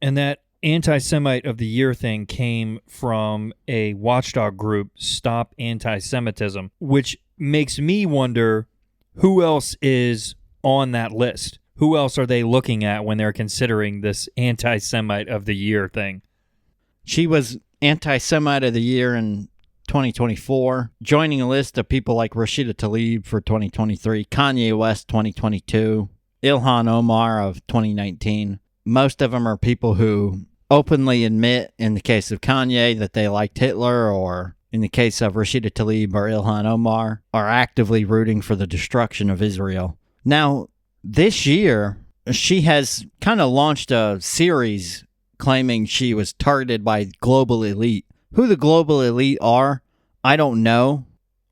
And that Anti-Semite of the Year thing came from a watchdog group, Stop Anti-Semitism, which makes me wonder who else is on that list. Who else are they looking at when they're considering this Anti-Semite of the Year thing? She was Anti-Semite of the Year in 2024, joining a list of people like Rashida Tlaib for 2023, Kanye West 2022, Ilhan Omar of 2019. Most of them are people who openly admit, in the case of Kanye, that they liked Hitler, or in the case of Rashida Tlaib or Ilhan Omar, are actively rooting for the destruction of Israel. Now, this year, she has kind of launched a series claiming she was targeted by global elite. Who the global elite are, I don't know.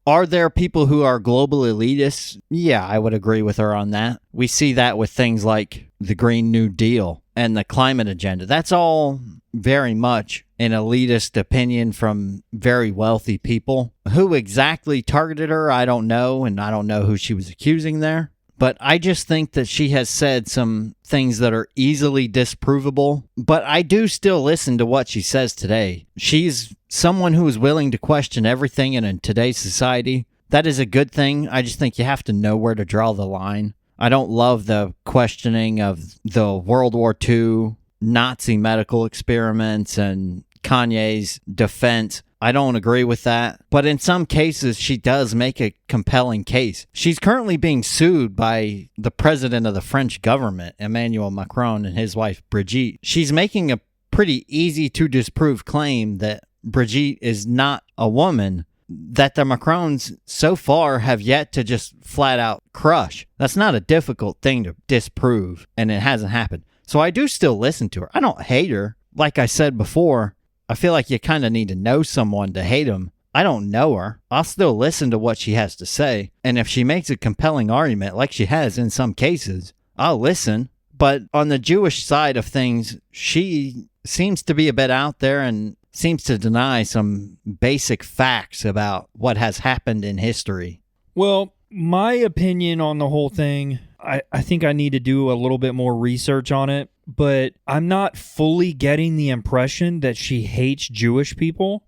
Are there people who are global elitists? Yeah, I would agree with her on that. We see that with things like the Green New Deal and the climate agenda. That's all very much an elitist opinion from very wealthy people. Who exactly targeted her, I don't know, and I don't know who she was accusing there. But I just think that she has said some things that are easily disprovable. But I do still listen to what she says today. She's someone who is willing to question everything in today's society. That is a good thing. I just think you have to know where to draw the line. I don't love the questioning of the World War II Nazi medical experiments and Kanye's defense. I don't agree with that. But in some cases, she does make a compelling case. She's currently being sued by the president of the French government, Emmanuel Macron, and his wife, Brigitte. She's making a pretty easy to disprove claim that Brigitte is not a woman that the Macrons so far have yet to just flat out crush. That's not a difficult thing to disprove, and it hasn't happened. So I do still listen to her. I don't hate her. Like I said before, I feel like you kind of need to know someone to hate them. I don't know her. I'll still listen to what she has to say. And if she makes a compelling argument, like she has in some cases, I'll listen. But on the Jewish side of things, she seems to be a bit out there and seems to deny some basic facts about what has happened in history. Well, my opinion on the whole thing, I think I need to do a little bit more research on it, but I'm not fully getting the impression that she hates Jewish people.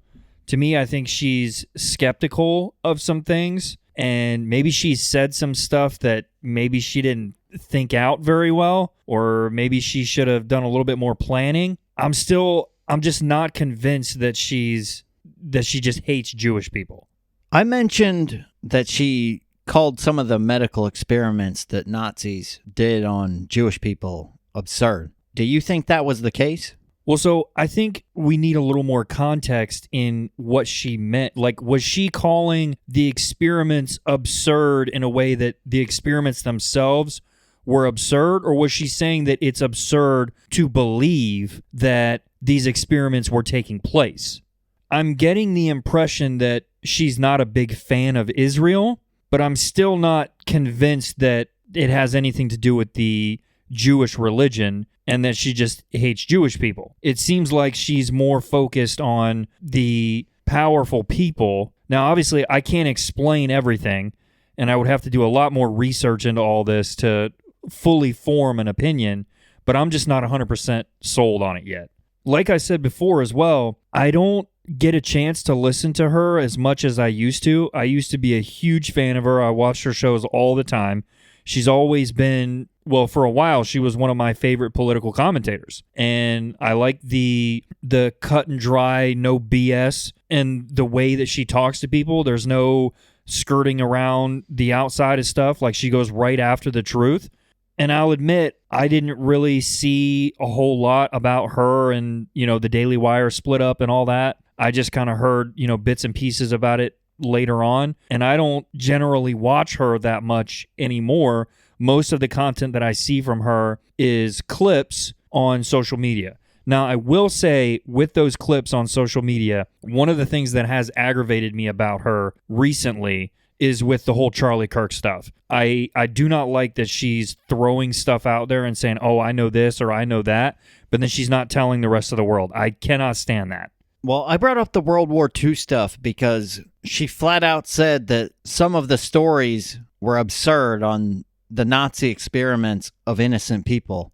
To me, I think she's skeptical of some things, and maybe she's said some stuff that maybe she didn't think out very well, or maybe she should have done a little bit more planning. I'm just not convinced that she just hates Jewish people. I mentioned that she called some of the medical experiments that Nazis did on Jewish people absurd. Do you think that was the case? Well, so I think we need a little more context in what she meant. Like, was she calling the experiments absurd in a way that the experiments themselves were absurd, or was she saying that it's absurd to believe that these experiments were taking place? I'm getting the impression that she's not a big fan of Israel, but I'm still not convinced that it has anything to do with the Jewish religion and that she just hates Jewish people. It seems like she's more focused on the powerful people. Now, obviously, I can't explain everything, and I would have to do a lot more research into all this to fully form an opinion, but I'm just not 100% sold on it yet. Like I said before as well, I don't get a chance to listen to her as much as I used to. I used to be a huge fan of her. I watched her shows all the time. She's always been, well, for a while, she was one of my favorite political commentators. And I like the cut and dry, no BS, and the way that she talks to people. There's no skirting around the outside of stuff. Like, she goes right after the truth. And I'll admit, I didn't really see a whole lot about her and, the Daily Wire split up and all that. I just kind of heard, bits and pieces about it later on. And I don't generally watch her that much anymore. Most of the content that I see from her is clips on social media. Now, I will say, with those clips on social media, one of the things that has aggravated me about her recently is with the whole Charlie Kirk stuff. I do not like that she's throwing stuff out there and saying, oh, I know this or I know that, but then she's not telling the rest of the world. I cannot stand that. Well, I brought up the World War II stuff because she flat out said that some of the stories were absurd on the Nazi experiments of innocent people.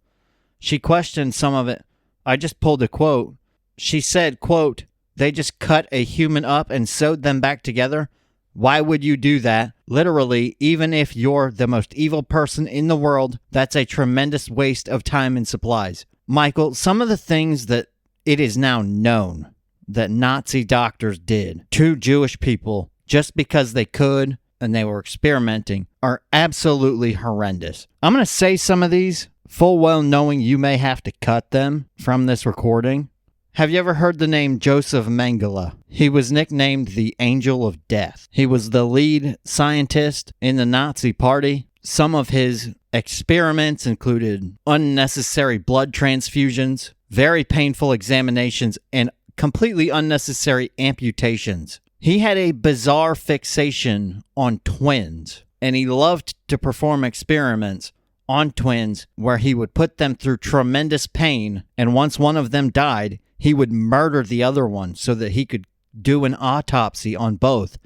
She questioned some of it. I just pulled a quote. She said, quote, "They just cut a human up and sewed them back together. Why would you do that? Literally, even if you're the most evil person in the world, that's a tremendous waste of time and supplies." Michael, some of the things that it is now known that Nazi doctors did to Jewish people just because they could and they were experimenting are absolutely horrendous. I'm going to say some of these full well knowing you may have to cut them from this recording. Have you ever heard the name Joseph Mengele? He was nicknamed the Angel of Death. He was the lead scientist in the Nazi Party. Some of his experiments included unnecessary blood transfusions, very painful examinations, and completely unnecessary amputations. He had a bizarre fixation on twins, and he loved to perform experiments on twins where he would put them through tremendous pain, and once one of them died, he would murder the other one so that he could do an autopsy on both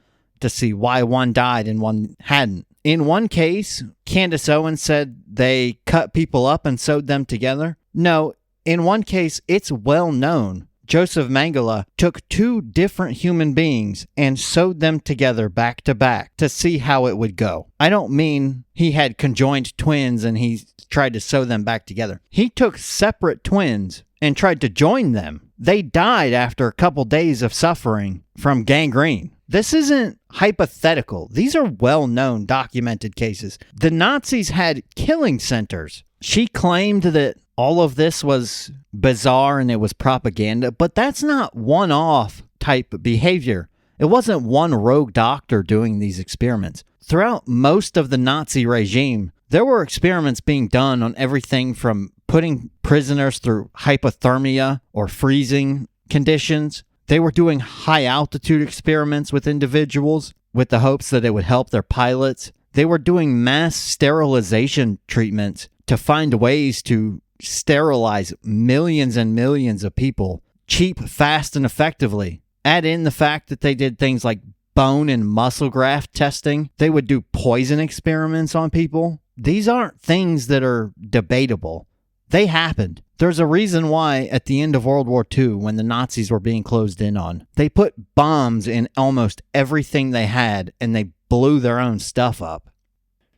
to see why one died and one hadn't. In one case, Candace Owens said they cut people up and sewed them together. No, in one case, it's well known. Joseph Mengele took two different human beings and sewed them together back to back to see how it would go. I don't mean he had conjoined twins and he tried to sew them back together. He took separate twins and tried to join them. They died after a couple days of suffering from gangrene. This isn't hypothetical. These are well-known, documented cases. The Nazis had killing centers. She claimed that all of this was bizarre and it was propaganda, but that's not one-off type behavior. It wasn't one rogue doctor doing these experiments. Throughout most of the Nazi regime, there were experiments being done on everything from putting prisoners through hypothermia or freezing conditions. They were doing high altitude experiments with individuals with the hopes that it would help their pilots. They were doing mass sterilization treatments to find ways to sterilize millions and millions of people cheap, fast, and effectively. Add in the fact that they did things like bone and muscle graft testing. They would do poison experiments on people. These aren't things that are debatable. They happened. There's a reason why at the end of World War II, when the Nazis were being closed in on, they put bombs in almost everything they had and they blew their own stuff up.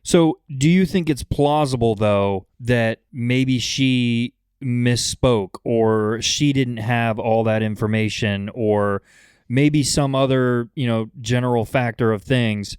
So do you think it's plausible, though, that maybe she misspoke or she didn't have all that information or maybe some other, general factor of things?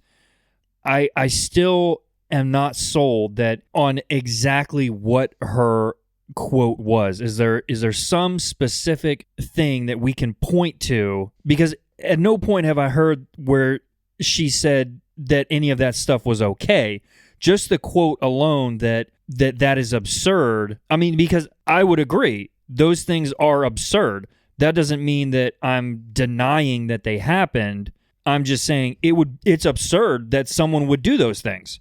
I still am not sold that on exactly what her quote was. Is there some specific thing that we can point to? Because at no point have I heard where she said that any of that stuff was okay. Just the quote alone that is absurd. I mean, because I would agree, those things are absurd. That doesn't mean that I'm denying that they happened. I'm just saying it's absurd that someone would do those things.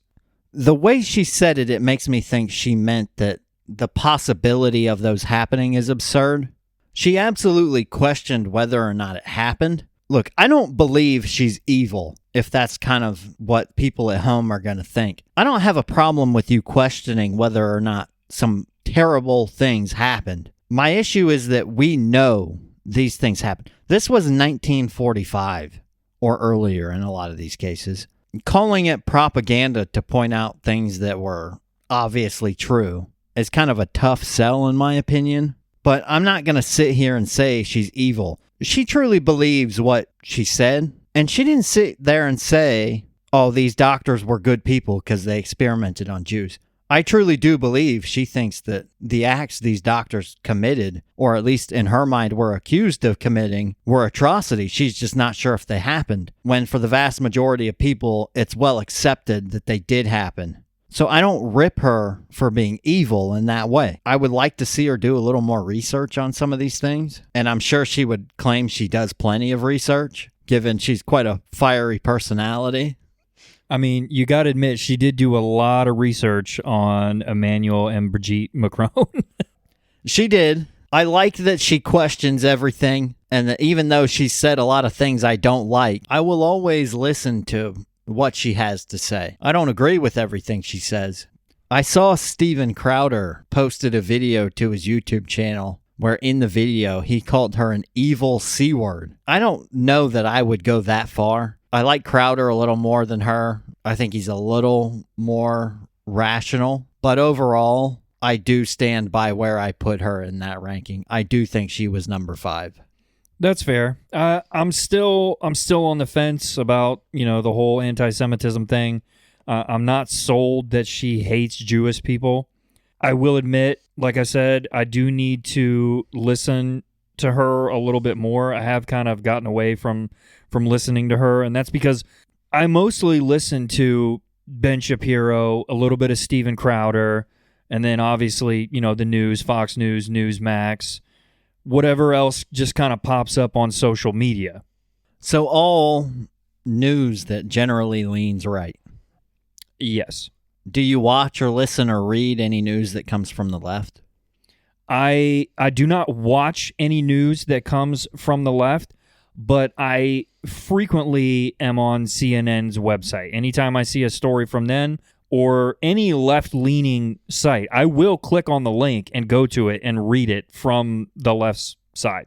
The way she said it, it makes me think she meant that the possibility of those happening is absurd. She absolutely questioned whether or not it happened. Look, I don't believe she's evil, if that's kind of what people at home are going to think. I don't have a problem with you questioning whether or not some terrible things happened. My issue is that we know these things happened. This was 1945 or earlier in a lot of these cases. Calling it propaganda to point out things that were obviously true is kind of a tough sell in my opinion. But I'm not going to sit here and say she's evil. She truly believes what she said. And she didn't sit there and say, oh, these doctors were good people because they experimented on Jews. I truly do believe she thinks that the acts these doctors committed, or at least in her mind were accused of committing, were atrocities. She's just not sure if they happened. When for the vast majority of people, it's well accepted that they did happen. So I don't rip her for being evil in that way. I would like to see her do a little more research on some of these things. And I'm sure she would claim she does plenty of research, given she's quite a fiery personality. I mean, you got to admit, she did do a lot of research on Emmanuel and Brigitte Macron. She did. I like that she questions everything. And that even though she said a lot of things I don't like, I will always listen to what she has to say. I don't agree with everything she says. I saw Steven Crowder posted a video to his YouTube channel where in the video he called her an evil C word. I don't know that I would go that far. I like Crowder a little more than her. I think he's a little more rational. But overall, I do stand by where I put her in that ranking. I do think she was number 5. That's fair. I'm still on the fence about, the whole anti-Semitism thing. I'm not sold that she hates Jewish people. I will admit, like I said, I do need to listen to her a little bit more. I have kind of gotten away from listening to her, and that's because I mostly listen to Ben Shapiro, a little bit of Steven Crowder, and then obviously, the news, Fox News, Newsmax, whatever else just kind of pops up on social media. So all news that generally leans right. Yes. Do you watch or listen or read any news that comes from the left? I do not watch any news that comes from the left, but I frequently am on CNN's website. Anytime I see a story from them or any left-leaning site, I will click on the link and go to it and read it from the left's side.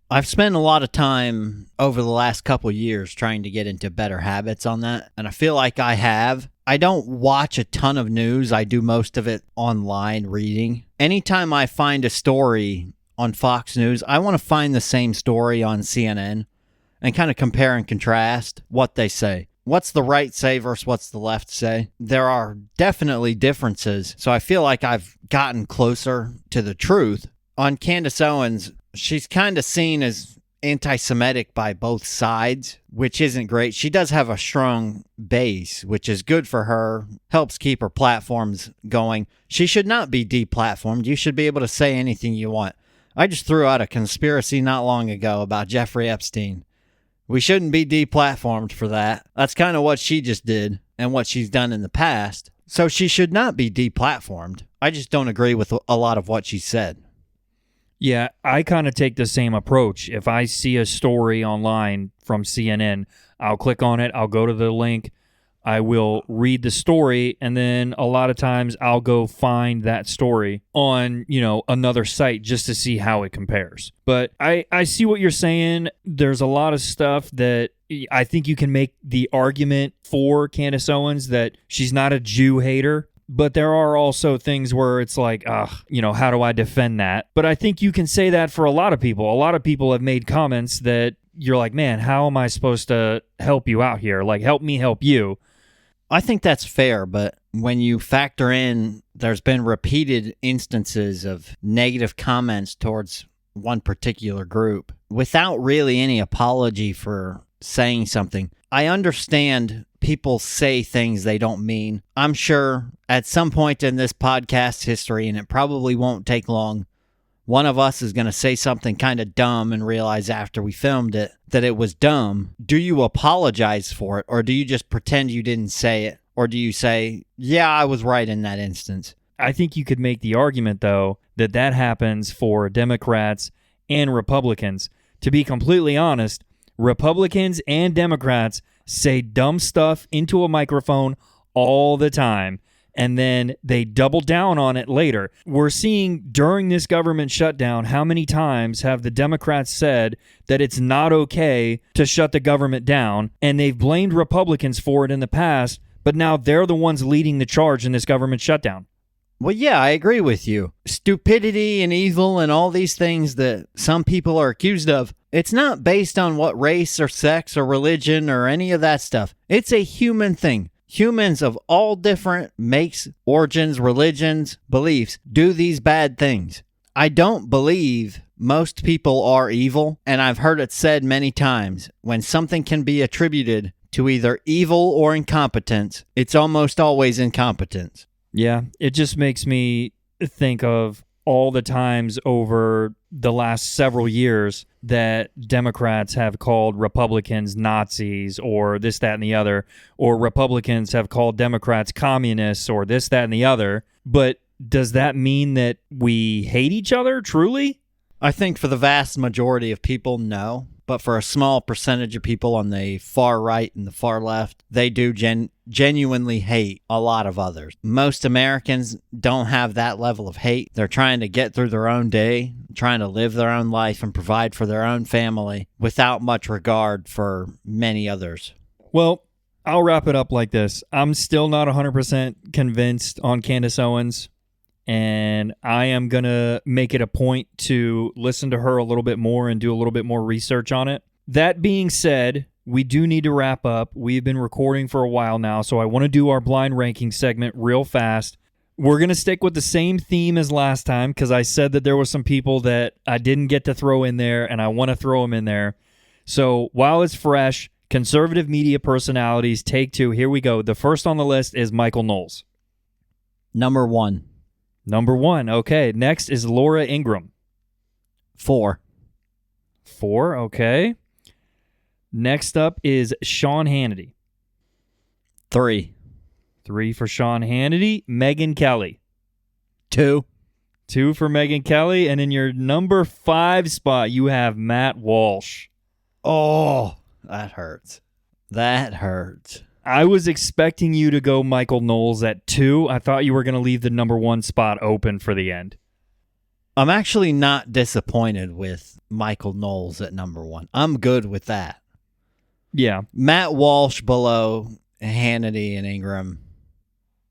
I've spent a lot of time over the last couple years trying to get into better habits on that, and I feel like I have. I don't watch a ton of news. I do most of it online reading. Anytime I find a story on Fox News, I want to find the same story on CNN and kind of compare and contrast what they say. What's the right say versus what's the left say? There are definitely differences, so I feel like I've gotten closer to the truth. On Candace Owens, she's kind of seen as anti-Semitic by both sides, which isn't great. She does have a strong base, which is good for her, helps keep her platforms going. She should not be deplatformed. You should be able to say anything you want. I just threw out a conspiracy not long ago about Jeffrey Epstein. We shouldn't be deplatformed for that. That's kind of what she just did and what she's done in the past. So she should not be deplatformed. I just don't agree with a lot of what she said. Yeah, I kind of take the same approach. If I see a story online from CNN, I'll click on it, I'll go to the link, I will read the story, and then a lot of times I'll go find that story on, another site just to see how it compares. But I see what you're saying. There's a lot of stuff that I think you can make the argument for Candace Owens that she's not a Jew hater. But there are also things where it's like, how do I defend that? But I think you can say that for a lot of people. A lot of people have made comments that you're like, man, how am I supposed to help you out here? Like, help me help you. I think that's fair, but when you factor in there's been repeated instances of negative comments towards one particular group without really any apology for saying something, I understand people say things they don't mean. I'm sure at some point in this podcast history, and it probably won't take long, one of us is going to say something kind of dumb and realize after we filmed it that it was dumb. Do you apologize for it, or do you just pretend you didn't say it? Or do you say, yeah, I was right in that instance? I think you could make the argument, though, that happens for Democrats and Republicans. To be completely honest, Republicans and Democrats say dumb stuff into a microphone all the time, and then they double down on it later. We're seeing during this government shutdown, how many times have the Democrats said that it's not okay to shut the government down, and they've blamed Republicans for it in the past, but now they're the ones leading the charge in this government shutdown. Well, yeah, I agree with you. Stupidity and evil and all these things that some people are accused of, it's not based on what race or sex or religion or any of that stuff. It's a human thing. Humans of all different makes, origins, religions, beliefs do these bad things. I don't believe most people are evil, and I've heard it said many times, when something can be attributed to either evil or incompetence, it's almost always incompetence. Yeah, it just makes me think of all the times over the last several years that Democrats have called Republicans Nazis or this, that, and the other, or Republicans have called Democrats communists or this, that, and the other. But does that mean that we hate each other, truly? I think for the vast majority of people, no. But for a small percentage of people on the far right and the far left, they do genuinely hate a lot of others. Most Americans don't have that level of hate. They're trying to get through their own day, trying to live their own life and provide for their own family without much regard for many others. Well, I'll wrap it up like this. I'm still not 100% convinced on Candace Owens, and I am going to make it a point to listen to her a little bit more and do a little bit more research on it. That being said, we do need to wrap up. We've been recording for a while now, so I want to do our blind ranking segment real fast. We're going to stick with the same theme as last time because I said that there were some people that I didn't get to throw in there, and I want to throw them in there. So while it's fresh, conservative media personalities, take two. Here we go. The first on the list is Michael Knowles. Number one. Number one. Okay. Next is Laura Ingraham. 4. 4. Okay. Next up is Sean Hannity. 3. 3 for Sean Hannity. Megyn Kelly. 2. 2 for Megyn Kelly. And in your number 5 spot, you have Matt Walsh. Oh, that hurts. That hurts. I was expecting you to go Michael Knowles at 2. I thought you were going to leave the number 1 spot open for the end. I'm actually not disappointed with Michael Knowles at number 1. I'm good with that. Yeah. Matt Walsh below Hannity and Ingraham,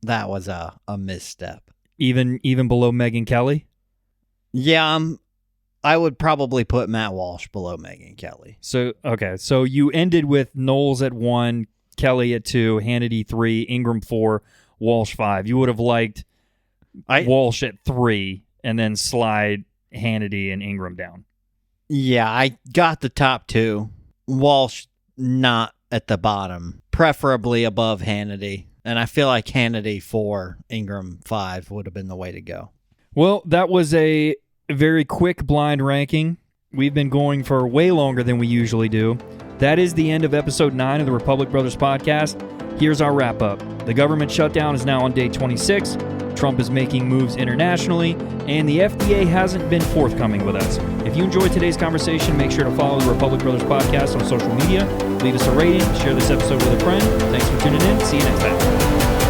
that was a misstep. Even below Megyn Kelly? Yeah, I would probably put Matt Walsh below Megyn Kelly. So, okay. So you ended with Knowles at 1, Kelly at 2, Hannity 3, Ingraham 4, Walsh 5. You would have liked Walsh at 3 and then slide Hannity and Ingraham down. Yeah, I got the top 2. Walsh not at the bottom, preferably above Hannity. And I feel like Hannity 4, Ingraham 5 would have been the way to go. Well, that was a very quick blind ranking. We've been going for way longer than we usually do. That is the end of episode 9 of the Republic Brothers podcast. Here's our wrap up. The government shutdown is now on day 26. Trump is making moves internationally, and the FDA hasn't been forthcoming with us. If you enjoyed today's conversation, make sure to follow the Republic Brothers podcast on social media. Leave us a rating, share this episode with a friend. Thanks for tuning in. See you next time.